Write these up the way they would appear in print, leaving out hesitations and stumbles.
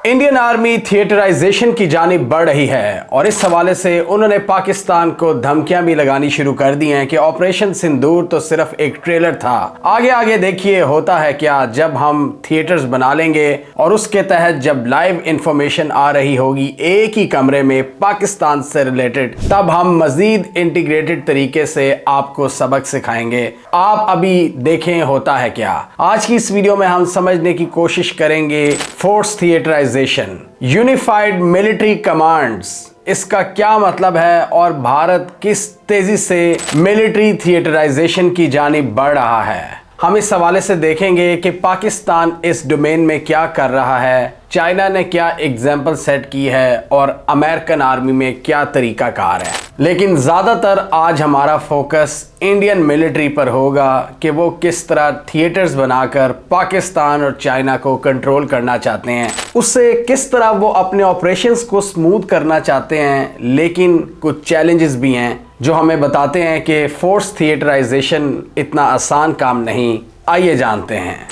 Indian army theatrisation की जानिब बढ़ रही है और इस हवाले से उन्होंने पाकिस्तान को धमकियां भी लगानी शुरू कर दी हैं कि ऑपरेशन सिंदूर तो सिर्फ एक ट्रेलर था। आगे आगे देखिए होता है क्या जब हम थिएटर्स बना लेंगे और उसके तहत जब लाइव इंफॉर्मेशन आ रही होगी एक ही कमरे में पाकिस्तान से रिलेटेड, तब हम मजीद इंटीग्रेटेड तरीके से आपको सबक सिखाएंगे। आप अभी देखें होता है क्या। आज की इस वीडियो में हम समझने की कोशिश करेंगे force theatrisation, unified military commands, इसका क्या मतलब है और भारत किस तेजी से मिलिट्री थिएटराइजेशन की जानिब बढ़ रहा है। हम इस हवाले से देखेंगे कि पाकिस्तान इस डोमेन में क्या कर रहा है, चाइना ने क्या एग्जाम्पल सेट की है और अमेरिकन आर्मी में क्या तरीकाकार है। लेकिन ज़्यादातर आज हमारा फोकस इंडियन मिलिट्री पर होगा कि वो किस तरह थिएटर्स बनाकर पाकिस्तान और चाइना को कंट्रोल करना चाहते हैं, उससे किस तरह वो अपने ऑपरेशंस को स्मूथ करना चाहते हैं। लेकिन कुछ चैलेंजेस भी हैं जो हमें बताते हैं कि फोर्स थिएटराइजेशन इतना आसान काम नहीं। आइए जानते हैं।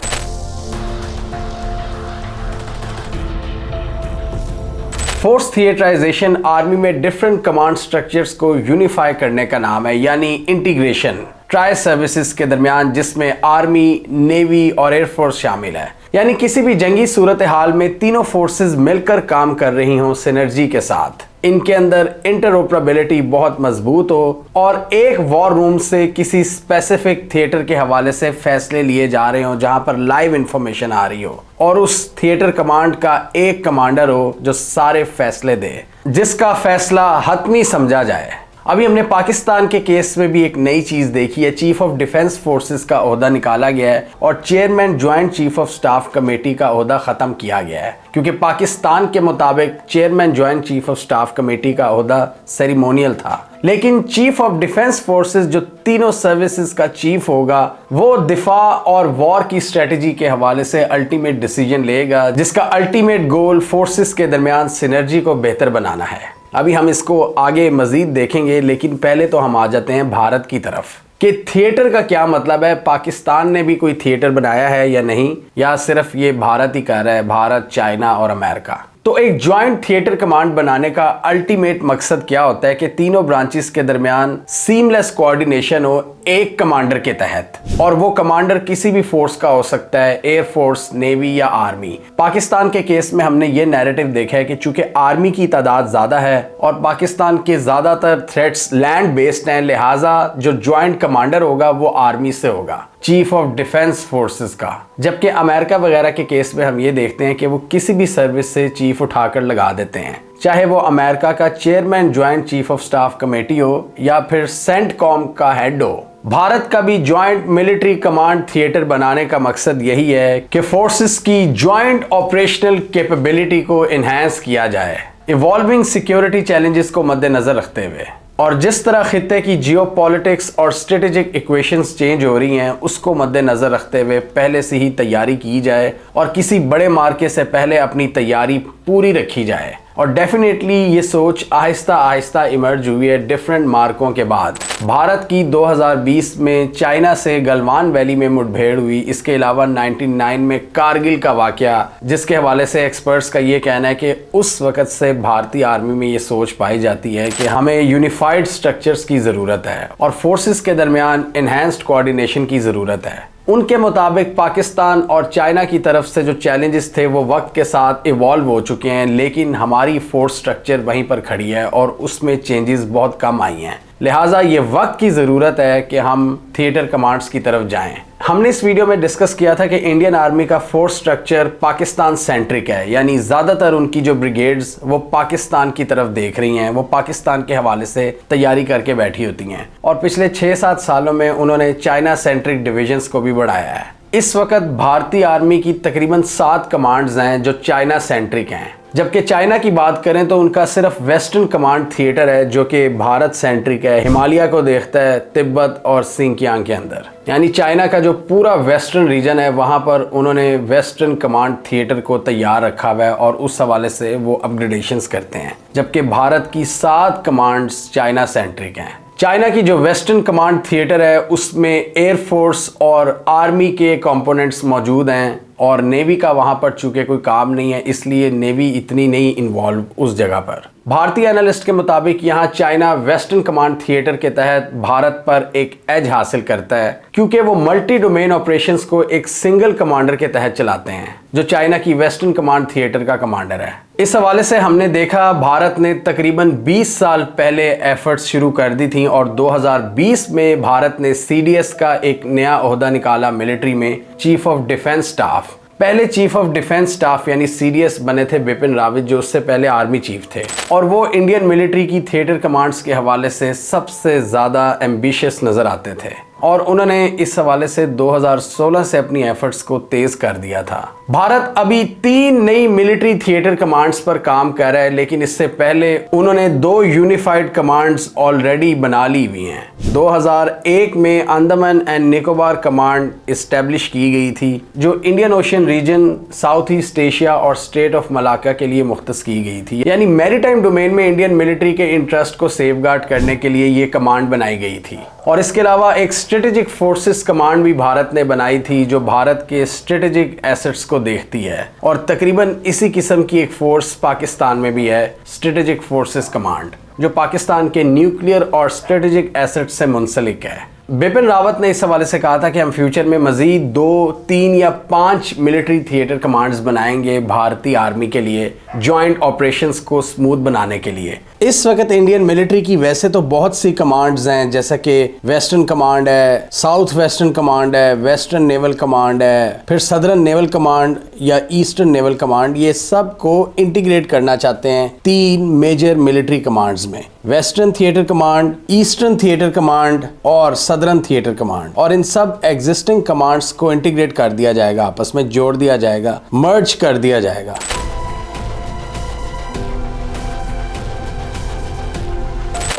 फोर्स थिएटराइजेशन आर्मी में डिफरेंट कमांड स्ट्रक्चर्स को यूनिफाई करने का नाम है, यानी इंटीग्रेशन ट्राई सर्विसेज के दरमियान, जिसमें आर्मी, नेवी और एयरफोर्स शामिल है। यानी किसी भी जंगी सूरत हाल में तीनों फोर्सेस मिलकर काम कर रही हों सिनर्जी के साथ, इनके अंदर इंटरऑपरेबिलिटी बहुत मजबूत हो और एक वॉर रूम से किसी स्पेसिफिक थिएटर के हवाले से फैसले लिए जा रहे हों जहां पर लाइव इंफॉर्मेशन आ रही हो और उस थिएटर कमांड का एक कमांडर हो जो सारे फैसले दे, जिसका फैसला हतमी समझा जाए। अभी हमने पाकिस्तान के केस में भी एक नई चीज देखी है। चीफ ऑफ डिफेंस फोर्सेस का ओहदा निकाला गया है और chairman joint chief of staff committee का ओहदा खत्म किया गया है, क्योंकि पाकिस्तान के मुताबिक chairman joint chief of staff committee का ओहदा सेरिमोनियल था, लेकिन चीफ ऑफ डिफेंस फोर्सेस जो तीनों सर्विसेज का चीफ होगा वो दिफा और वॉर की स्ट्रेटजी के हवाले से अल्टीमेट डिसीजन लेगा, जिसका अल्टीमेट गोल फोर्सेस के दरमियान सिनर्जी को बेहतर बनाना है। अभी हम इसको आगे मजीद देखेंगे, लेकिन पहले तो हम आ जाते हैं भारत की तरफ कि थिएटर का क्या मतलब है। पाकिस्तान ने भी कोई थिएटर बनाया है या नहीं, या सिर्फ ये भारत ही कर रहा है, भारत, चाइना और अमेरिका। तो एक ज्वाइंट थिएटर कमांड बनाने का अल्टीमेट मकसद क्या होता है कि तीनों ब्रांचेस के दरमियान सीमलेस कोऑर्डिनेशन हो एक कमांडर के तहत, और वो कमांडर किसी भी फोर्स का हो सकता है, एयरफोर्स, नेवी या आर्मी। पाकिस्तान के केस में हमने ये नैरेटिव देखा है कि चूंकि आर्मी की तादाद ज्यादा है और पाकिस्तान के ज्यादातर थ्रेट्स लैंड बेस्ड हैं, लिहाजा जो ज्वाइंट कमांडर होगा वो आर्मी से होगा, चीफ ऑफ डिफेंस फोर्सेस का। जबकि अमेरिका वगैरह के केस में हम ये देखते हैं कि वो किसी भी सर्विस से चीफ उठाकर लगा देते हैं, चाहे वो अमेरिका का chairman joint chief of staff committee हो या फिर सेंटकॉम का हेड हो। भारत का भी ज्वाइंट मिलिट्री कमांड थिएटर बनाने का मकसद यही है कि फोर्सेस की ज्वाइंट ऑपरेशनल कैपेबिलिटी को एनहांस किया जाए, इवॉल्विंग सिक्योरिटी चैलेंजेस को मद्देनजर रखते हुए। और जिस तरह खित्ते की जियोपॉलिटिक्स और स्ट्रेटेजिक इक्वेशंस चेंज हो रही हैं, उसको मद्देनजर रखते हुए पहले से ही तैयारी की जाए और किसी बड़े मार्के से पहले अपनी तैयारी पूरी रखी जाए। और डेफिनेटली ये सोच आहिस्ता आहिस्ता इमर्ज हुई है डिफरेंट मार्कों के बाद। भारत की 2020 में चाइना से गलवान वैली में मुठभेड़ हुई। इसके अलावा 99 में कारगिल का वाकया, जिसके हवाले से एक्सपर्ट्स का ये कहना है कि उस वक़्त से भारतीय आर्मी में ये सोच पाई जाती है कि हमें यूनिफाइड स्ट्रक्चर्स की ज़रूरत है और फोर्सेस के दरमियान एनहांस्ड कोऑर्डिनेशन की ज़रूरत है। उनके मुताबिक पाकिस्तान और चाइना की तरफ से जो चैलेंजेस थे वो वक्त के साथ इवॉल्व हो चुके हैं, लेकिन हमारी फोर्स स्ट्रक्चर वहीं पर खड़ी है और उसमें चेंजेस बहुत कम आई हैं। लिहाजा ये वक्त की ज़रूरत है कि हम थिएटर कमांड्स की तरफ जाएं। हमने इस वीडियो में डिस्कस किया था कि इंडियन आर्मी का फोर्स स्ट्रक्चर पाकिस्तान सेंट्रिक है, यानी ज़्यादातर उनकी जो ब्रिगेड्स वो पाकिस्तान की तरफ देख रही हैं, वो पाकिस्तान के हवाले से तैयारी करके बैठी होती हैं। और पिछले 6-7 सालों में उन्होंने चाइना सेंट्रिक डिविजन्स को भी बढ़ाया है। इस वक्त भारतीय आर्मी की तकरीबन 7 कमांड्स हैं जो चाइना सेंट्रिक हैं, जबकि चाइना की बात करें तो उनका सिर्फ वेस्टर्न कमांड थिएटर है जो कि भारत सेंट्रिक है, हिमालय को देखता है, तिब्बत और सिंकियांग के अंदर। यानी चाइना का जो पूरा वेस्टर्न रीजन है वहाँ पर उन्होंने वेस्टर्न कमांड थिएटर को तैयार रखा हुआ है और उस हवाले से वो अपग्रेडेशंस करते हैं, जबकि भारत की 7 कमांड्स चाइना सेंट्रिक हैं। चाइना की जो वेस्टर्न कमांड थिएटर है उसमें एयरफोर्स और आर्मी के कंपोनेंट्स मौजूद हैं, और नेवी का वहां पर चूंकि कोई काम नहीं है इसलिए नेवी इतनी नहीं इन्वॉल्व उस जगह पर। भारतीय एनालिस्ट के मुताबिक यहाँ चाइना वेस्टर्न कमांड थिएटर के तहत भारत पर एक एज हासिल करता है क्योंकि वो मल्टी डोमेन ऑपरेशंस को एक सिंगल कमांडर के तहत चलाते हैं जो चाइना की वेस्टर्न कमांड थिएटर का कमांडर है। इस हवाले से हमने देखा भारत ने तकरीबन 20 साल पहले एफर्ट्स शुरू कर दी थी और 2020 में भारत ने सीडीएस का एक नया ओहदा निकाला मिलिट्री में, चीफ ऑफ डिफेंस स्टाफ। पहले चीफ ऑफ डिफेंस स्टाफ यानी सीडीएस बने थे बिपिन रावत जो उससे पहले आर्मी चीफ थे और वो इंडियन मिलिट्री की थिएटर कमांड्स के हवाले से सबसे ज़्यादा एम्बिशियस नज़र आते थे और उन्होंने इस हवाले से 2016 से अपनी एफर्ट्स को तेज कर दिया था। भारत अभी 3 नई मिलिट्री थिएटर कमांड्स पर काम कर रहा है लेकिन इससे पहले उन्होंने 2 यूनिफाइड कमांड्स ऑलरेडी बना ली हुई हैं। 2001 में Andaman and Nicobar command establish की गई थी जो Indian Ocean region, South East Asia और स्टेट ऑफ मलाक्का के लिए मुख्तस की गई थी, यानी मैरीटाइम डोमेन में इंडियन मिलिट्री के इंटरेस्ट को सेफगार्ड करने के लिए ये कमांड बनाई गई थी। और इसके अलावा एक स्ट्रेटेजिक फोर्सेस कमांड भी भारत ने बनाई थी जो भारत के स्ट्रेटेजिक एसेट्स को देखती है और तकरीबन इसी किस्म की एक फोर्स पाकिस्तान में भी है, स्ट्रेटेजिक फोर्सेस कमांड, जो पाकिस्तान के न्यूक्लियर और स्ट्रेटेजिक एसेट्स से मुंसलिक है। बिपिन रावत ने इस हवाले से कहा था कि हम फ्यूचर में मजीद 2, 3 या 5 मिलिट्री थिएटर कमांड्स बनाएंगे भारतीय आर्मी के लिए, जॉइंट ऑपरेशंस को स्मूथ बनाने के लिए। इस वक्त इंडियन मिलिट्री की वैसे तो बहुत सी कमांड्स हैं जैसा कि वेस्टर्न कमांड है, साउथ वेस्टर्न कमांड है, वेस्टर्न नेवल कमांड है, फिर सदर्न नेवल कमांड या ईस्टर्न नेवल कमांड। ये सब को इंटीग्रेट करना चाहते हैं 3 मेजर मिलिट्री कमांड्स में, western theatre command, eastern theatre command और सदर्न थिएटर कमांड। और इन सब एग्जिस्टिंग कमांड्स को इंटीग्रेट कर दिया जाएगा, आपस में जोड़ दिया जाएगा, मर्ज कर दिया जाएगा।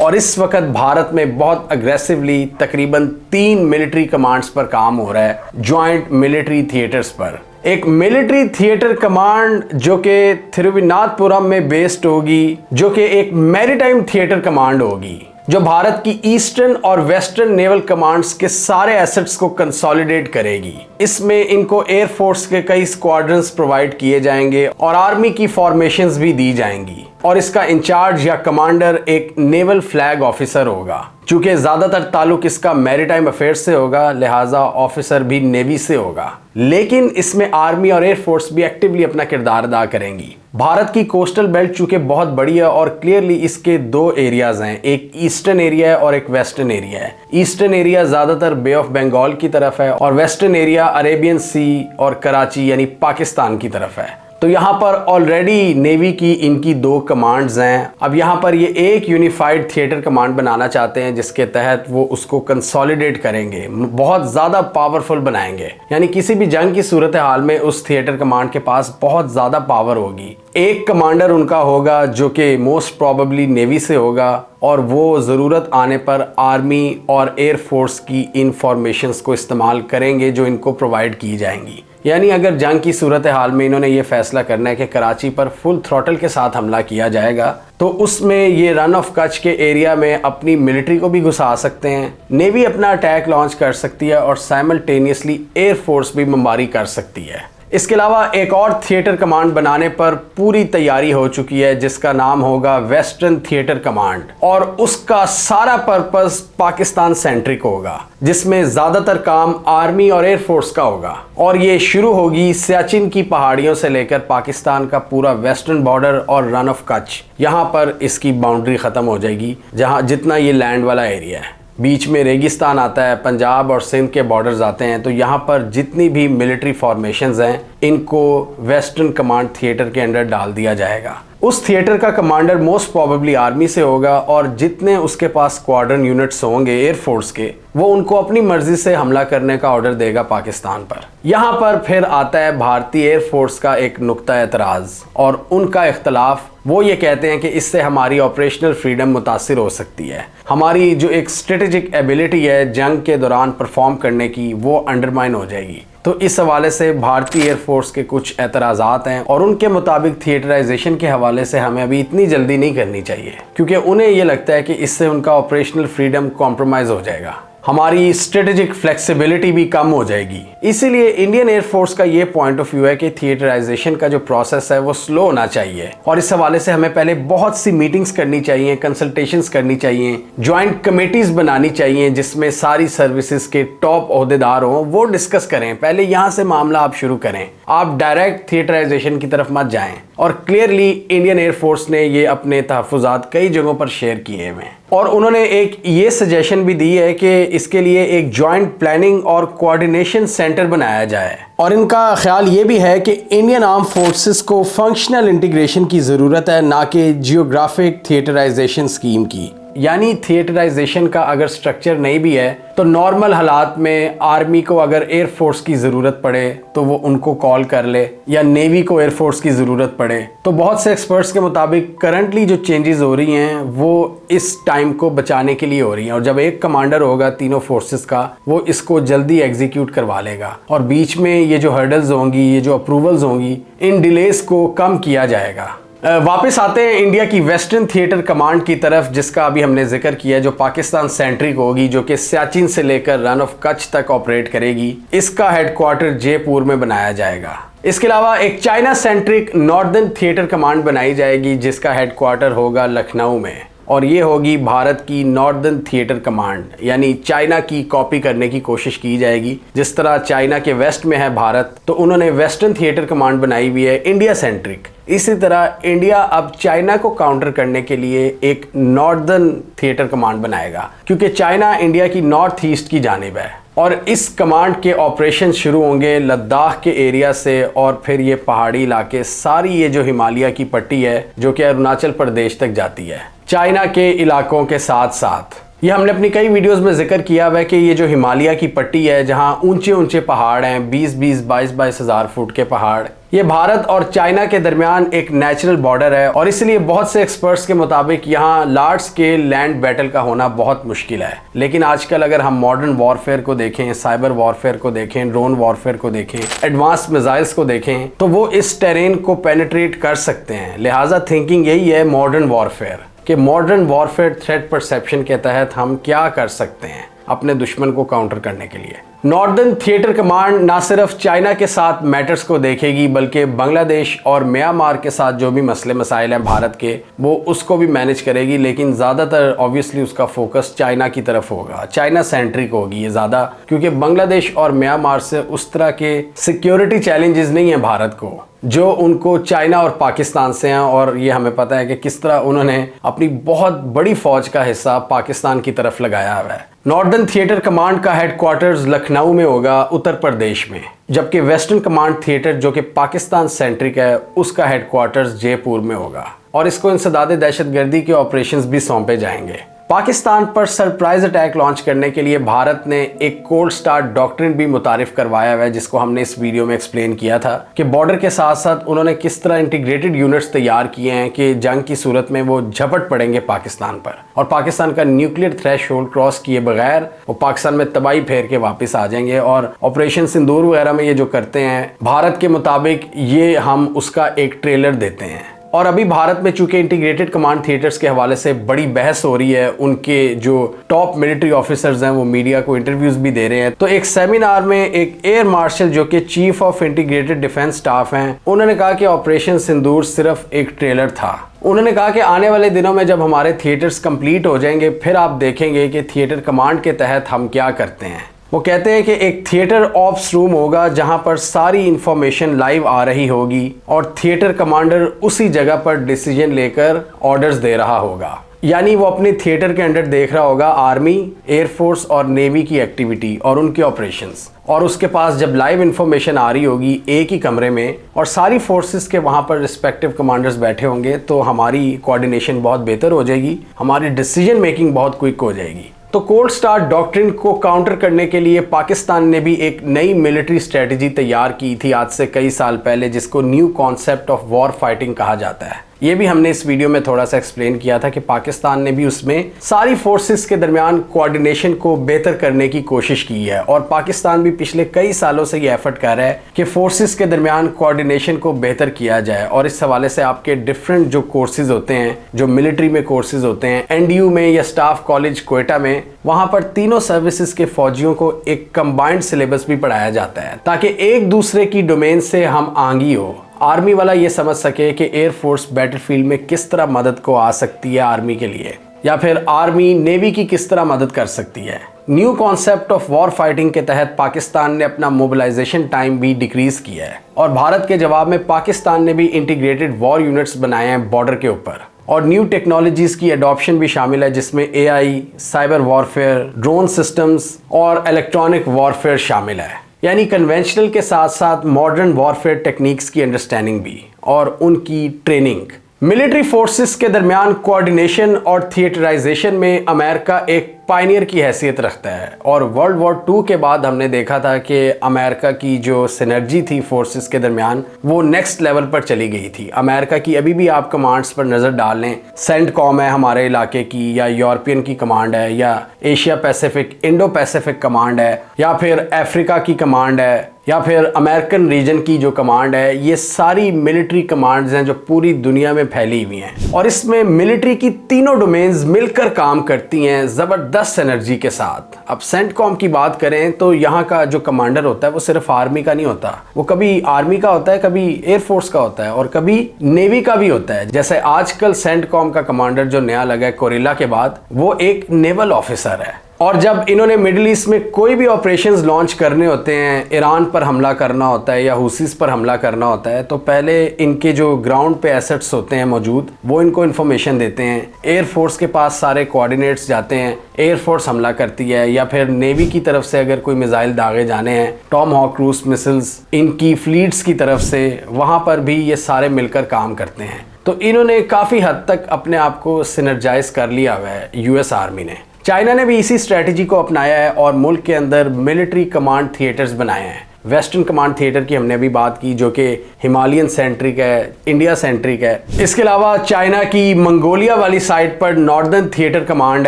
और इस वक्त भारत में बहुत अग्रेसिवली तकरीबन 3 मिलिट्री कमांड्स पर काम हो रहा है, जॉइंट मिलिट्री थिएटर्स पर। एक मिलिट्री थिएटर कमांड जो कि थिरुवनंतपुरम में बेस्ड होगी, जो कि एक मैरीटाइम थिएटर कमांड होगी, जो भारत की ईस्टर्न और वेस्टर्न नेवल कमांड्स के सारे एसेट्स को कंसोलिडेट करेगी। इसमें इनको एयरफोर्स के कई स्क्वाड्रंस प्रोवाइड किए जाएंगे और आर्मी की फॉर्मेशंस भी दी जाएंगी और इसका इंचार्ज या कमांडर एक नेवल फ्लैग ऑफिसर होगा। चूंकि ज्यादातर ताल्लुक इसका मैरीटाइम अफेयर्स से होगा लिहाजा ऑफिसर भी नेवी से होगा, लेकिन इसमें आर्मी और एयरफोर्स भी एक्टिवली अपना किरदार अदा करेंगी। भारत की कोस्टल बेल्ट चूंकि बहुत बड़ी है और क्लियरली इसके 2 एरियाज हैं, एक ईस्टर्न एरिया है और एक वेस्टर्न एरिया है। ईस्टर्न एरिया ज्यादातर बे ऑफ बंगाल की तरफ है और वेस्टर्न एरिया अरेबियन सी और कराची यानी पाकिस्तान की तरफ है। तो यहाँ पर ऑलरेडी नेवी की इनकी 2 कमांड्स हैं। अब यहाँ पर ये एक यूनिफाइड थिएटर कमांड बनाना चाहते हैं जिसके तहत वो उसको कंसोलिडेट करेंगे, बहुत ज़्यादा पावरफुल बनाएंगे, यानी किसी भी जंग की सूरत हाल में उस थिएटर कमांड के पास बहुत ज़्यादा पावर होगी। एक कमांडर उनका होगा जो कि मोस्ट प्रोबेबली नेवी से होगा और वो ज़रूरत आने पर आर्मी और एयरफोर्स की इंफॉर्मेशंस को इस्तेमाल करेंगे जो इनको प्रोवाइड की जाएंगी। यानी अगर जंग की सूरत हाल में इन्होंने ये फैसला करना है कि कराची पर फुल थ्रॉटल के साथ हमला किया जाएगा तो उसमें ये रन ऑफ कच्छ के एरिया में अपनी मिलिट्री को भी घुसा सकते हैं, नेवी अपना अटैक लॉन्च कर सकती है और साइमल्टेनियसली एयरफोर्स भी बमबारी कर सकती है। इसके अलावा एक और थिएटर कमांड बनाने पर पूरी तैयारी हो चुकी है जिसका नाम होगा वेस्टर्न थिएटर कमांड और उसका सारा पर्पस पाकिस्तान सेंट्रिक होगा, जिसमें ज्यादातर काम आर्मी और एयरफोर्स का होगा और ये शुरू होगी सियाचिन की पहाड़ियों से लेकर पाकिस्तान का पूरा वेस्टर्न बॉर्डर और रन ऑफ कच्छ, यहाँ पर इसकी बाउंड्री खत्म हो जाएगी जहाँ जितना ये लैंड वाला एरिया है। बीच में रेगिस्तान आता है, पंजाब और सिंध के बॉर्डर्स आते हैं, तो यहाँ पर जितनी भी मिलिट्री फॉर्मेशंस हैं इनको वेस्टर्न कमांड थिएटर के अंडर डाल दिया जाएगा। उस थिएटर का कमांडर मोस्ट प्रोबेबली आर्मी से होगा और जितने उसके पास स्क्वाड्रन यूनिट्स होंगे एयरफोर्स के वो उनको अपनी मर्जी से हमला करने का ऑर्डर देगा पाकिस्तान पर। यहाँ पर फिर आता है भारतीय एयरफोर्स का एक नुक्ता एतराज़ और उनका इख्तलाफ। वो ये कहते हैं कि इससे हमारी ऑपरेशनल फ्रीडम मुतासिर हो सकती है, हमारी जो एक स्ट्रेटेजिक एबिलिटी है जंग के दौरान परफॉर्म करने की वो अंडरमाइन हो जाएगी। तो इस हवाले से भारतीय एयरफोर्स के कुछ एतराज़ात हैं और उनके मुताबिक थिएटराइजेशन के हवाले से हमें अभी इतनी जल्दी नहीं करनी चाहिए क्योंकि उन्हें ये लगता है कि इससे उनका ऑपरेशनल फ्रीडम कॉम्प्रोमाइज़ हो जाएगा। हमारी स्ट्रेटेजिक फ्लेक्सिबिलिटी भी कम हो जाएगी। इसीलिए इंडियन एयरफोर्स का ये पॉइंट ऑफ व्यू है कि थिएटराइजेशन का जो प्रोसेस है वो स्लो होना चाहिए और इस हवाले से हमें पहले बहुत सी मीटिंग्स करनी चाहिए, कंसल्टेशंस करनी चाहिए, ज्वाइंट कमेटीज बनानी चाहिए जिसमें सारी सर्विसेज के टॉप ओहदेदार हों, वो डिस्कस करें। पहले यहाँ से मामला आप शुरू करें, आप डायरेक्ट थिएटराइजेशन की तरफ मत जाएं। और क्लियरली इंडियन एयरफोर्स ने ये अपने तहफ़्फ़ुज़ात कई जगहों पर शेयर किए हुए हैं और उन्होंने एक ये सजेशन भी दी है कि इसके लिए एक जॉइंट प्लानिंग और कोऑर्डिनेशन सेंटर बनाया जाए। और इनका ख्याल ये भी है कि इंडियन आर्म फोर्सेस को फंक्शनल इंटीग्रेशन की ज़रूरत है, ना कि जियोग्राफिक थिएटराइजेशन स्कीम की। यानी थिएटराइजेशन का अगर स्ट्रक्चर नहीं भी है तो नॉर्मल हालात में आर्मी को अगर एयरफोर्स की ज़रूरत पड़े तो वो उनको कॉल कर ले, या नेवी को एयरफोर्स की ज़रूरत पड़े। तो बहुत से एक्सपर्ट्स के मुताबिक करंटली जो चेंजेस हो रही हैं वो इस टाइम को बचाने के लिए हो रही हैं और जब एक कमांडर होगा तीनों फोर्सेस का, वो इसको जल्दी एग्जीक्यूट करवा लेगा और बीच में ये जो हर्डल्स होंगी, ये जो अप्रूवल्स होंगी, इन डिलेस को कम किया जाएगा। वापस आते हैं इंडिया की वेस्टर्न थिएटर कमांड की तरफ, जिसका अभी हमने जिक्र किया, जो पाकिस्तान सेंट्रिक होगी, जो कि सियाचिन से लेकर रन ऑफ कच्छ तक ऑपरेट करेगी। इसका हेडक्वार्टर जयपुर में बनाया जाएगा। इसके अलावा एक China centric northern theatre command बनाई जाएगी जिसका हेडक्वार्टर होगा लखनऊ में और ये होगी भारत की नॉर्दर्न थिएटर कमांड, यानी चाइना की कॉपी करने की कोशिश की जाएगी। जिस तरह चाइना के वेस्ट में है भारत, तो उन्होंने वेस्टर्न थिएटर कमांड बनाई हुई है इंडिया सेंट्रिक। इसी तरह इंडिया अब चाइना को काउंटर करने के लिए एक नॉर्दर्न थिएटर कमांड बनाएगा, क्योंकि चाइना इंडिया की नॉर्थ ईस्ट की जानिब है और इस कमांड के ऑपरेशन शुरू होंगे लद्दाख के एरिया से और फिर ये पहाड़ी इलाके, सारी ये जो हिमालय की पट्टी है जो कि अरुणाचल प्रदेश तक जाती है, चाइना के इलाकों के साथ साथ। ये हमने अपनी कई वीडियोस में जिक्र किया हुआ है कि ये जो हिमालय की पट्टी है, जहाँ ऊंचे ऊंचे पहाड़ हैं, 20-20, 22-22 हज़ार फुट के पहाड़, ये भारत और चाइना के दरमियान एक नेचुरल बॉर्डर है और इसलिए बहुत से एक्सपर्ट्स के मुताबिक यहाँ लार्ज स्केल लैंड बैटल का होना बहुत मुश्किल है। लेकिन आजकल अगर हम मॉडर्न वॉरफेयर को देखें, साइबर वॉरफेयर को देखें, ड्रोन वॉरफेयर को देखें, एडवांस मिसाइल्स को देखें, तो वो इस टेरेन को पेनिट्रेट कर सकते हैं। लिहाजा थिंकिंग यही है मॉडर्न वॉरफेयर, कि मॉडर्न वॉरफेयर थ्रेट परसेप्शन के तहत हम क्या कर सकते हैं अपने दुश्मन को काउंटर करने के लिए। नॉर्दर्न थिएटर कमांड ना सिर्फ चाइना के साथ मैटर्स को देखेगी बल्कि बांग्लादेश और म्यांमार के साथ जो भी मसले मसाइल हैं भारत के, वो उसको भी मैनेज करेगी। लेकिन ज़्यादातर ऑब्वियसली उसका फोकस चाइना की तरफ होगा, चाइना सेंट्रिक होगी ये ज़्यादा, क्योंकि बांग्लादेश और म्यांमार से उस तरह के सिक्योरिटी चैलेंजेस नहीं है भारत को जो उनको चाइना और पाकिस्तान से हैं। और ये हमें पता है कि किस तरह उन्होंने अपनी बहुत बड़ी फौज का हिस्सा पाकिस्तान की तरफ लगाया हुआ है। नॉर्दर्न थिएटर कमांड का हेडक्वार्टर्स लखनऊ में होगा, उत्तर प्रदेश में, जबकि वेस्टर्न कमांड थिएटर जो कि पाकिस्तान सेंट्रिक है उसका हेडक्वार्टर्स जयपुर में होगा और इसको इंसदाद दहशतगर्दी के ऑपरेशंस भी सौंपे जाएंगे। पाकिस्तान पर सरप्राइज अटैक लॉन्च करने के लिए भारत ने एक कोल्ड स्टार्ट डॉक्ट्रिन भी मुतारिफ करवाया हुआ है, जिसको हमने इस वीडियो में एक्सप्लेन किया था कि बॉर्डर के साथ साथ उन्होंने किस तरह इंटीग्रेटेड यूनिट्स तैयार किए हैं कि जंग की सूरत में वो झपट पड़ेंगे पाकिस्तान पर और पाकिस्तान का न्यूक्लियर थ्रेशोल्ड क्रॉस किए बगैर वो पाकिस्तान में तबाही फेर के वापस आ जाएंगे। और ऑपरेशन सिंदूर वगैरह में ये जो करते हैं भारत के मुताबिक, ये हम उसका एक ट्रेलर देते हैं। और अभी भारत में चूंकि इंटीग्रेटेड कमांड थिएटर्स के हवाले से बड़ी बहस हो रही है, उनके जो टॉप मिलिट्री ऑफिसर्स हैं वो मीडिया को इंटरव्यूज भी दे रहे हैं। तो एक सेमिनार में एक एयर मार्शल जो कि chief of integrated defence staff हैं, उन्होंने कहा कि ऑपरेशन सिंदूर सिर्फ एक ट्रेलर था। उन्होंने कहा कि आने वाले दिनों में जब हमारे थिएटर्स कंप्लीट हो जाएंगे फिर आप देखेंगे कि थिएटर कमांड के तहत हम क्या करते हैं। वो कहते हैं कि एक थिएटर ऑप्स रूम होगा जहां पर सारी इंफॉर्मेशन लाइव आ रही होगी और थिएटर कमांडर उसी जगह पर डिसीजन लेकर ऑर्डर्स दे रहा होगा। यानी वो अपने थिएटर के अंडर देख रहा होगा आर्मी, एयरफोर्स और नेवी की एक्टिविटी और उनके ऑपरेशंस, और उसके पास जब लाइव इंफॉर्मेशन आ रही होगी एक ही कमरे में और सारी फोर्सेस के वहाँ पर रिस्पेक्टिव कमांडर्स बैठे होंगे, तो हमारी कोऑर्डिनेशन बहुत बेहतर हो जाएगी, हमारी डिसीजन मेकिंग बहुत क्विक हो जाएगी। तो कोल्ड स्टार्ट डॉक्ट्रिन को काउंटर करने के लिए पाकिस्तान ने भी एक नई मिलिट्री स्ट्रेटजी तैयार की थी आज से कई साल पहले, जिसको new concept of war fighting कहा जाता है। ये भी हमने इस वीडियो में थोड़ा सा एक्सप्लेन किया था कि पाकिस्तान ने भी उसमें सारी फोर्सेस के दरमियान कोऑर्डिनेशन को बेहतर करने की कोशिश की है और पाकिस्तान भी पिछले कई सालों से ये एफर्ट कर रहा है कि फोर्सेस के दरमियान कोऑर्डिनेशन को बेहतर किया जाए। और इस हवाले से आपके डिफरेंट जो कोर्सेज होते हैं, जो मिलिट्री में कोर्सेज होते हैं, एनडीयू में या स्टाफ कॉलेज क्वेटा में, वहां पर तीनों सर्विसेज के फौजियों को एक कंबाइंड सिलेबस भी पढ़ाया जाता है ताकि एक दूसरे की डोमेन से हम आंगी हो। आर्मी वाला ये समझ सके कि एयरफोर्स बैटलफील्ड में किस तरह मदद को आ सकती है आर्मी के लिए, या फिर आर्मी नेवी की किस तरह मदद कर सकती है। New concept of war fighting के तहत पाकिस्तान ने अपना मोबिलाइजेशन टाइम भी डिक्रीज किया है और भारत के जवाब में पाकिस्तान ने भी इंटीग्रेटेड वॉर यूनिट्स बनाए हैं बॉर्डर के ऊपर। और न्यू टेक्नोलॉजीज की अडॉप्शन भी शामिल है जिसमें AI, cyber warfare, drone systems और इलेक्ट्रॉनिक वॉरफेयर शामिल है। यानी कन्वेंशनल के साथ साथ मॉडर्न वॉरफेयर टेक्निक्स की अंडरस्टैंडिंग भी और उनकी ट्रेनिंग। मिलिट्री फोर्सेस के दरमियान कोऑर्डिनेशन और थिएटराइजेशन में अमेरिका एक पायनियर की हैसियत रखता है और वर्ल्ड वॉर 2 के बाद हमने देखा था कि अमेरिका की जो सिनर्जी थी फोर्सेस के दरमियान वो नेक्स्ट लेवल पर चली गई थी। अमेरिका की अभी भी आप कमांड्स पर नज़र डाल लें, सेंटकॉम है हमारे इलाके की, या यूरोपियन की कमांड है, या Asia Pacific Indo Pacific command है, या फिर अफ्रीका की कमांड है, या फिर अमेरिकन रीजन की जो कमांड है, ये सारी मिलिट्री कमांड्स हैं जो पूरी दुनिया में फैली हुई हैं और इसमें मिलिट्री की तीनों डोमेन्स मिलकर काम करती हैं ज़बरदस्त एनर्जी के साथ। अब सेंटकॉम की बात करें तो यहाँ का जो कमांडर होता है वो सिर्फ आर्मी का नहीं होता, वो कभी आर्मी का होता है, कभी एयरफोर्स का होता है और कभी नेवी का भी होता है। जैसे आजकल सेंटकॉम का कमांडर जो नया लगा है कोरिल्ला के बाद, वो एक नेवल ऑफिसर है। और जब इन्होंने मिडिल ईस्ट में कोई भी ऑपरेशंस लॉन्च करने होते हैं, ईरान पर हमला करना होता है या हुसीस पर हमला करना होता है, तो पहले इनके जो ग्राउंड पे एसेट्स होते हैं मौजूद, वो इनको इन्फॉर्मेशन देते हैं। एयरफोर्स के पास सारे कोऑर्डिनेट्स जाते हैं, एयरफोर्स हमला करती है, या फिर नेवी की तरफ से अगर कोई मिसाइल दागे जाने हैं, टॉम हॉक क्रूज मिसाइल्स इनकी फ्लीट्स की तरफ से, वहाँ पर भी ये सारे मिलकर काम करते हैं। तो इन्होंने काफ़ी हद तक अपने आप को सिनर्जाइज कर लिया हुआ है यूएस आर्मी ने। चाइना ने भी इसी स्ट्रेटजी को अपनाया है और मुल्क के अंदर मिलिट्री कमांड थिएटर्स बनाए हैं। वेस्टर्न कमांड थिएटर की हमने अभी बात की जो कि हिमालयन सेंट्रिक है, इंडिया सेंट्रिक है। इसके अलावा चाइना की मंगोलिया वाली साइड पर नॉर्दर्न थिएटर कमांड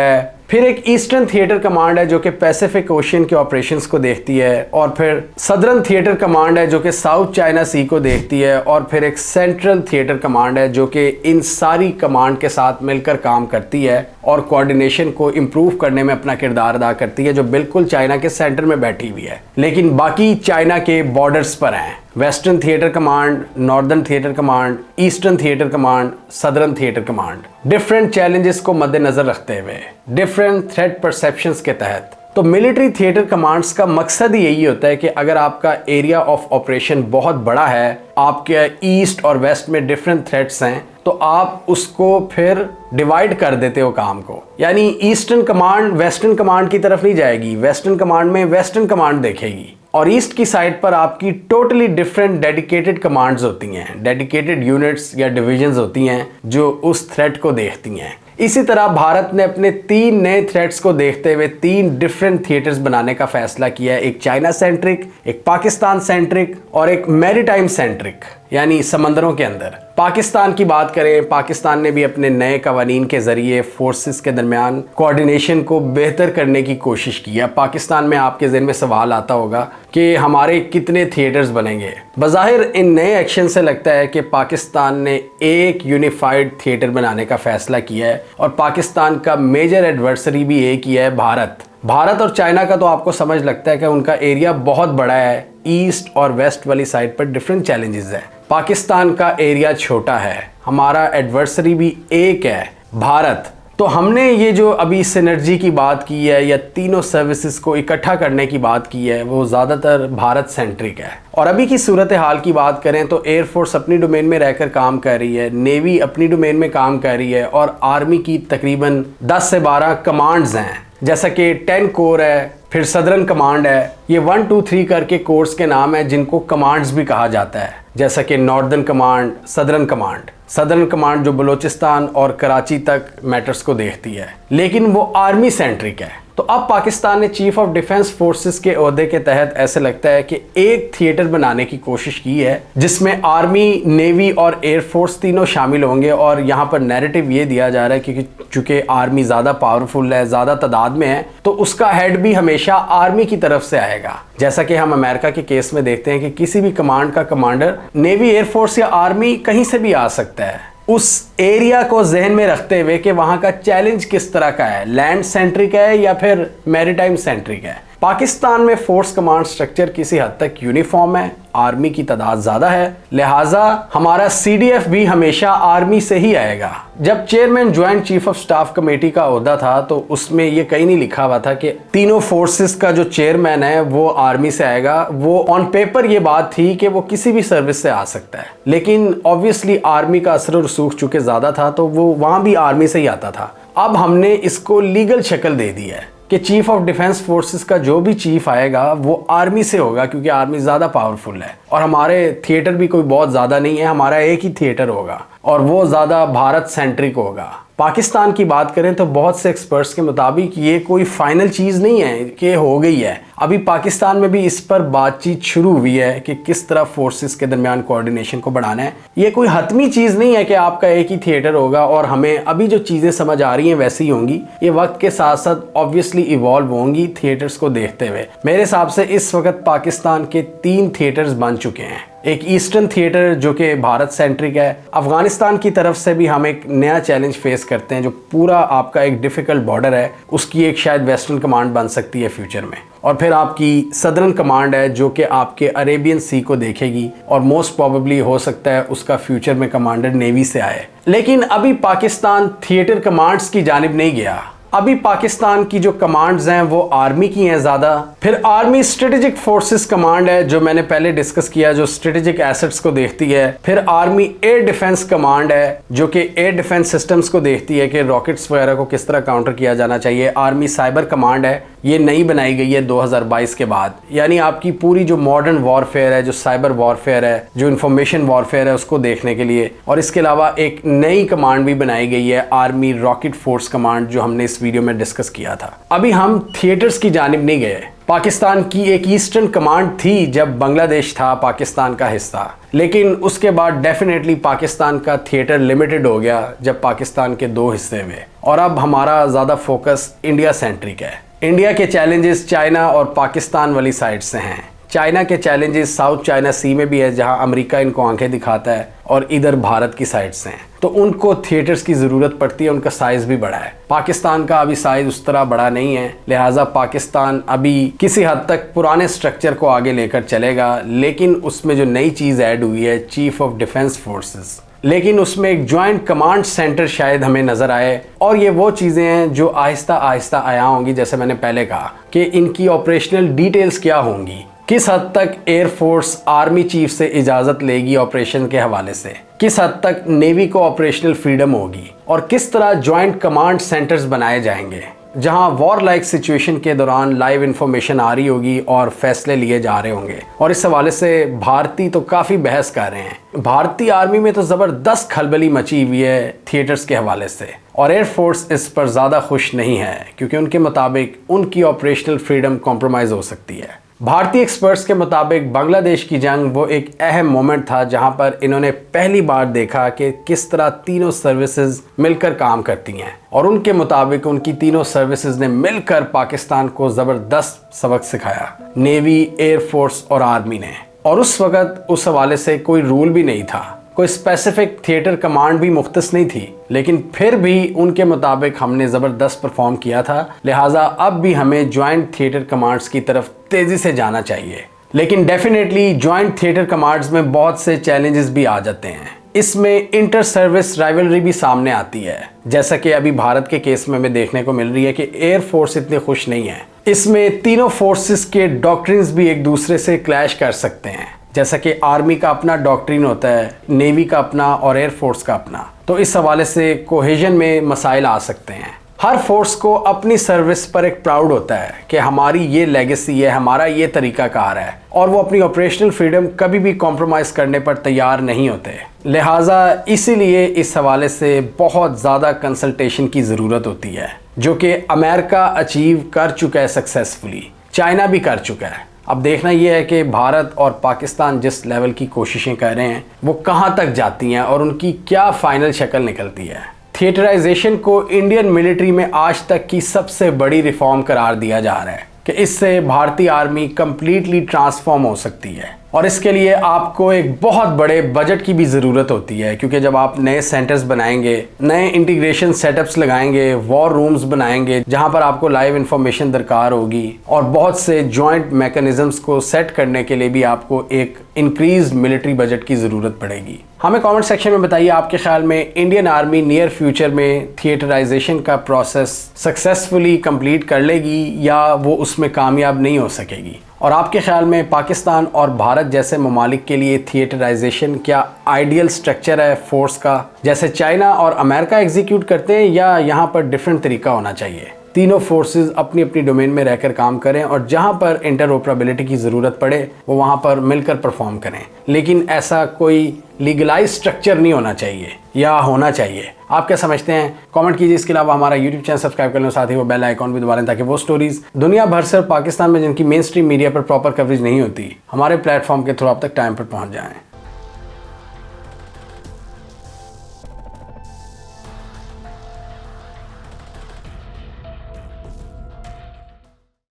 है, फिर एक ईस्टर्न थिएटर कमांड है जो कि पैसिफिक ओशियन के ऑपरेशंस को देखती है, और फिर सदर्न थिएटर कमांड है जो कि साउथ चाइना सी को देखती है, और फिर एक सेंट्रल थिएटर कमांड है जो कि इन सारी कमांड के साथ मिलकर काम करती है और कोऑर्डिनेशन को इम्प्रूव करने में अपना किरदार अदा करती है, जो बिल्कुल चाइना के सेंटर में बैठी हुई है लेकिन बाकी चाइना के बॉर्डर्स पर हैं। Western theatre command, northern theatre command, eastern theatre command, southern theatre command, different challenges को मद्देनजर रखते हुए, डिफरेंट थ्रेट परसेप्शंस के तहत। तो मिलिट्री थिएटर कमांड्स का मकसद ही यही होता है कि अगर आपका एरिया ऑफ ऑपरेशन बहुत बड़ा है, आपके ईस्ट और वेस्ट में डिफरेंट थ्रेट्स हैं, तो आप उसको फिर डिवाइड कर देते हो काम को। यानी ईस्टर्न कमांड वेस्टर्न कमांड की तरफ नहीं जाएगी, वेस्टर्न कमांड में वेस्टर्न कमांड देखेगी, और ईस्ट की साइड पर आपकी टोटली डिफरेंट डेडिकेटेड कमांड्स होती हैं, डेडिकेटेड यूनिट्स या डिविजन्स होती हैं जो उस थ्रेट को देखती हैं। इसी तरह भारत ने अपने 3 नए थ्रेट्स को देखते हुए 3 डिफरेंट थिएटर्स बनाने का फैसला किया है, एक चाइना सेंट्रिक, एक पाकिस्तान सेंट्रिक और एक मैरीटाइम सेंट्रिक, यानी समंदरों के अंदर। पाकिस्तान की बात करें, पाकिस्तान ने भी अपने नए कवानीन के जरिए फोर्सेस के दरमियान कोऑर्डिनेशन को बेहतर करने की कोशिश की है। पाकिस्तान में आपके ज़हन में सवाल आता होगा कि हमारे कितने थिएटर्स बनेंगे। बज़ाहिर इन नए एक्शन से लगता है कि पाकिस्तान ने एक यूनिफाइड थिएटर बनाने का फैसला किया है और पाकिस्तान का मेजर एडवर्सरी भी एक ही है, भारत और चाइना का तो आपको समझ लगता है कि उनका एरिया बहुत बड़ा है, ईस्ट और वेस्ट वाली साइड पर डिफरेंट चैलेंजेस है। पाकिस्तान का एरिया छोटा है, हमारा एडवर्सरी भी एक है, भारत। तो हमने ये जो अभी सिनर्जी की बात की है या तीनों सर्विसेज को इकट्ठा करने की बात की है, वो ज़्यादातर भारत सेंट्रिक है। और अभी की सूरत हाल की बात करें तो एयरफोर्स अपनी डोमेन में रहकर काम कर रही है, नेवी अपनी डोमेन में काम कर रही है, और आर्मी की तकरीबन 10 से 12 कमांड्स हैं, जैसा कि 10 कोर है, फिर सदर्न कमांड है। ये 1, 2, 3 करके कोर्स के नाम है जिनको कमांड्स भी कहा जाता है, जैसा कि northern command, southern command. Southern command जो बलूचिस्तान और कराची तक मैटर्स को देखती है, लेकिन वो आर्मी सेंट्रिक है। तो तो अब पाकिस्तान ने चीफ ऑफ डिफेंस फोर्सेस के ओहदे के तहत ऐसे लगता है कि एक थिएटर बनाने की कोशिश की है जिसमें आर्मी, नेवी और एयरफोर्स तीनों शामिल होंगे। और यहाँ पर नैरेटिव ये दिया जा रहा है कि चूंकि आर्मी ज़्यादा पावरफुल है, ज़्यादा तादाद में है, तो उसका हेड भी हमेशा आर्मी की तरफ से आएगा। जैसा कि हम अमेरिका के केस में देखते हैं कि किसी भी कमांड का कमांडर नेवी, एयरफोर्स या आर्मी कहीं से भी आ सकता है। उस एरिया को जहन में रखते हुए कि वहां का चैलेंज किस तरह का है, लैंड सेंट्रिक है या फिर मैरीटाइम सेंट्रिक है। पाकिस्तान में फोर्स कमांड स्ट्रक्चर किसी हद तक यूनिफॉर्म है, आर्मी की तादाद ज्यादा है, लिहाजा हमारा सीडीएफ भी हमेशा आर्मी से ही आएगा। जब chairman joint chief of staff committee का ओहदा था तो उसमें यह कहीं नहीं लिखा हुआ था कि तीनों फोर्सेस का जो चेयरमैन है वो आर्मी से आएगा। वो ऑन पेपर ये बात थी कि वो किसी भी सर्विस से आ सकता है, लेकिन ऑब्वियसली आर्मी का असर और रसूख चूंकि ज्यादा था तो वो वहां भी आर्मी से ही आता था। अब हमने इसको लीगल शक्ल दे दी है कि चीफ ऑफ डिफेंस फोर्सेस का जो भी चीफ आएगा वो आर्मी से होगा, क्योंकि आर्मी ज़्यादा पावरफुल है और हमारे थिएटर भी कोई बहुत ज़्यादा नहीं है, हमारा एक ही थिएटर होगा और वो ज़्यादा भारत सेंट्रिक होगा। पाकिस्तान की बात करें तो बहुत से एक्सपर्ट्स के मुताबिक ये कोई फाइनल चीज़ नहीं है कि हो गई है। अभी पाकिस्तान में भी इस पर बातचीत शुरू हुई है कि किस तरह फोर्सेस के दरमियान कोऑर्डिनेशन को बढ़ाना है। ये कोई हतमी चीज़ नहीं है कि आपका एक ही थिएटर होगा और हमें अभी जो चीज़ें समझ आ रही हैं वैसी ही होंगी। ये वक्त के साथ साथ ऑब्वियसली इवॉल्व होंगी थिएटर्स को देखते हुए। मेरे हिसाब से इस वक्त पाकिस्तान के 3 थिएटर्स बन चुके हैं। एक ईस्टर्न थिएटर जो कि भारत सेंट्रिक है, अफगानिस्तान की तरफ से भी हम एक नया चैलेंज फेस करते हैं जो पूरा आपका एक डिफ़िकल्ट बॉर्डर है, उसकी एक शायद वेस्टर्न कमांड बन सकती है फ्यूचर में। और फिर आपकी सदर्न कमांड है जो कि आपके अरेबियन सी को देखेगी और मोस्ट प्रोबेबली हो सकता है उसका फ्यूचर में कमांडर नेवी से आए। लेकिन अभी पाकिस्तान थिएटर कमांड्स की जानिब नहीं गया। अभी पाकिस्तान की जो कमांड्स हैं वो आर्मी की हैं ज़्यादा। फिर आर्मी स्ट्रेटेजिक फोर्सेस कमांड है जो मैंने पहले डिस्कस किया, जो स्ट्रेटेजिक एसेट्स को देखती है। फिर आर्मी एयर डिफेंस कमांड है जो कि एयर डिफेंस सिस्टम्स को देखती है कि रॉकेट्स वगैरह को किस तरह काउंटर किया जाना चाहिए। आर्मी साइबर कमांड है, ये नई बनाई गई है 2022 के बाद, यानी आपकी पूरी जो मॉडर्न वॉरफेयर है, जो साइबर वॉरफेयर है, जो इंफॉर्मेशन वॉरफेयर है, उसको देखने के लिए। और इसके अलावा एक नई कमांड भी बनाई गई है, आर्मी रॉकेट फोर्स कमांड, जो हमने इस वीडियो में डिस्कस किया था। अभी हम थिएटर्स की जानिब नहीं गए। पाकिस्तान की एक ईस्टर्न कमांड थी जब बांग्लादेश था पाकिस्तान का हिस्सा, लेकिन उसके बाद डेफिनेटली पाकिस्तान का थिएटर लिमिटेड हो गया जब पाकिस्तान के 2 हिस्से हुए। और अब हमारा ज़्यादा फोकस इंडिया सेंट्रिक है। इंडिया के चैलेंजेस चाइना और पाकिस्तान वाली साइड से हैं। चाइना के चैलेंजेस साउथ चाइना सी में भी है जहां अमेरिका इनको आंखें दिखाता है, और इधर भारत की साइड से हैं, तो उनको थिएटर्स की ज़रूरत पड़ती है। उनका साइज़ भी बड़ा है। पाकिस्तान का अभी साइज़ उस तरह बड़ा नहीं है, लिहाजा पाकिस्तान अभी किसी हद तक पुराने स्ट्रक्चर को आगे लेकर चलेगा। लेकिन उसमें जो नई चीज़ ऐड हुई है, चीफ ऑफ डिफेंस फोर्सेस, लेकिन उसमें एक ज्वाइंट कमांड सेंटर शायद हमें नज़र आए। और ये वो चीज़ें हैं जो आहिस्ता आहिस्ता आया होंगी। जैसे मैंने पहले कहा कि इनकी ऑपरेशनल डिटेल्स क्या होंगी, किस हद तक एयरफोर्स आर्मी चीफ से इजाज़त लेगी ऑपरेशन के हवाले से, किस हद तक नेवी को ऑपरेशनल फ्रीडम होगी, और किस तरह ज्वाइंट कमांड सेंटर्स बनाए जाएंगे जहां वॉर लाइक सिचुएशन के दौरान लाइव इंफॉर्मेशन आ रही होगी और फैसले लिए जा रहे होंगे। और इस हवाले से भारतीय तो काफ़ी बहस कर रहे हैं। भारतीय आर्मी में तो ज़बरदस्त खलबली मची हुई है थिएटर्स के हवाले से, और एयरफोर्स इस पर ज़्यादा खुश नहीं है क्योंकि उनके मुताबिक उनकी ऑपरेशनल फ्रीडम कॉम्प्रोमाइज़ हो सकती है। भारतीय एक्सपर्ट्स के मुताबिक बांग्लादेश की जंग वो एक अहम मोमेंट था जहां पर इन्होंने पहली बार देखा कि किस तरह तीनों सर्विसेज मिलकर काम करती हैं, और उनके मुताबिक उनकी तीनों सर्विसेज ने मिलकर पाकिस्तान को ज़बरदस्त सबक सिखाया, नेवी, एयरफोर्स और आर्मी ने। और उस वक़्त उस हवाले से कोई रूल भी नहीं था, कोई स्पेसिफिक थिएटर कमांड भी मुख्तस नहीं थी, लेकिन फिर भी उनके मुताबिक हमने ज़बरदस्त परफॉर्म किया था। लिहाजा अब भी हमें ज्वाइंट थिएटर कमांड्स की तरफ तेज़ी से जाना चाहिए। लेकिन डेफिनेटली ज्वाइंट थिएटर कमांड्स में बहुत से चैलेंजेस भी आ जाते हैं। इसमें इंटर सर्विस राइवलरी भी सामने आती है, जैसा कि अभी भारत के केस में हमें देखने को मिल रही है कि एयरफोर्स इतने खुश नहीं है। इसमें तीनों फोर्सेस के डॉक्ट्रिन्स भी एक दूसरे से क्लैश कर सकते हैं, जैसा कि आर्मी का अपना डॉक्ट्रिन होता है, नेवी का अपना और एयरफोर्स का अपना। तो इस हवाले से कोहेजन में मसाइल आ सकते हैं। हर फोर्स को अपनी सर्विस पर एक प्राउड होता है कि हमारी ये लेगेसी है, हमारा ये तरीकाकार है, और वो अपनी ऑपरेशनल फ्रीडम कभी भी कॉम्प्रोमाइज़ करने पर तैयार नहीं होते। लिहाजा इसीलिए इस हवाले से बहुत ज़्यादा कंसल्टेशन की ज़रूरत होती है। जो कि अमेरिका अचीव कर चुका है सक्सेसफुली, चाइना भी कर चुका है। अब देखना यह है कि भारत और पाकिस्तान जिस लेवल की कोशिशें कर रहे हैं वो कहाँ तक जाती हैं और उनकी क्या फाइनल शक्ल निकलती है। थिएटराइजेशन को इंडियन मिलिट्री में आज तक की सबसे बड़ी रिफॉर्म करार दिया जा रहा है कि इससे भारतीय आर्मी कंप्लीटली ट्रांसफॉर्म हो सकती है, और इसके लिए आपको एक बहुत बड़े बजट की भी ज़रूरत होती है, क्योंकि जब आप नए सेंटर्स बनाएंगे, नए इंटीग्रेशन सेटअप्स लगाएंगे, वॉर रूम्स बनाएंगे जहां पर आपको लाइव इंफॉर्मेशन दरकार होगी, और बहुत से जॉइंट मैकेनिज्म्स को सेट करने के लिए भी आपको एक इंक्रीज मिलिट्री बजट की ज़रूरत पड़ेगी। हमें कमेंट सेक्शन में बताइए आपके ख्याल में इंडियन आर्मी नियर फ्यूचर में थिएटराइजेशन का प्रोसेस सक्सेसफुली कंप्लीट कर लेगी या वो उसमें कामयाब नहीं हो सकेगी, और आपके ख्याल में पाकिस्तान और भारत जैसे ममालिक के लिए थिएटराइजेशन क्या आइडियल स्ट्रक्चर है फोर्स का, जैसे चाइना और अमेरिका एग्जीक्यूट करते हैं, या यहाँ पर डिफरेंट तरीका होना चाहिए। तीनों फोर्सेस अपनी अपनी डोमेन में रहकर काम करें और जहां पर इंटरऑपरेबिलिटी की ज़रूरत पड़े वो वहां पर मिलकर परफॉर्म करें, लेकिन ऐसा कोई लीगलाइज स्ट्रक्चर नहीं होना चाहिए या होना चाहिए। आप क्या समझते हैं? कमेंट कीजिए। इसके अलावा हमारा यूट्यूब चैनल सब्सक्राइब कर लो, साथ ही वो बेल आइकॉन भी दबा लें ताकि वो स्टोरीज दुनिया भर से और पाकिस्तान में जिनकी मेन स्ट्रीम मीडिया पर प्रॉपर कवरेज नहीं होती, हमारे प्लेटफॉर्म के थ्रू आप तक टाइम पर पहुंच जाएं।